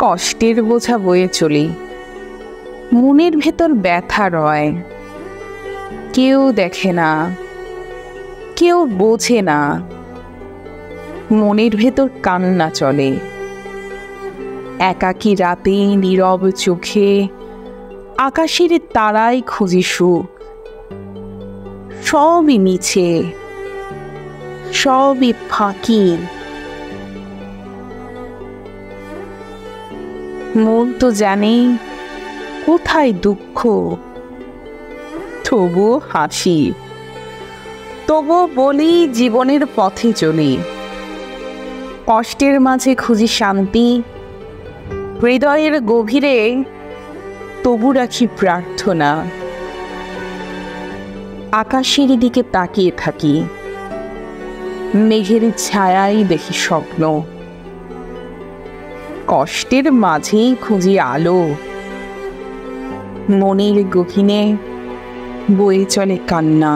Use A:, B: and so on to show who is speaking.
A: কষ্টের বোঝা বয়ে চলি, মনের ভেতর ব্যথা রয়। কেউ দেখে না, কেউ বোঝে না, মনের ভেতর কান্না চলে। একাকী রাতে নীরব চোখে আকাশের তারায় খুঁজি সুখ। সবই মিছে, সবই ফাঁকি। মন তো জানে কোথায় দুঃখ, তবুও হাসি, তবুও বলি জীবনের পথে চলি। কষ্টের মাঝে খুঁজি শান্তি, হৃদয়ের গভীরে তবু রাখি প্রার্থনা। আকাশের দিকে তাকিয়ে থাকি, মেঘের ছায়ায় দেখি স্বপ্ন। কষ্টের মাঝেই খুঁজি আলো, মনের গহীনে বয়ে চলে কান্না।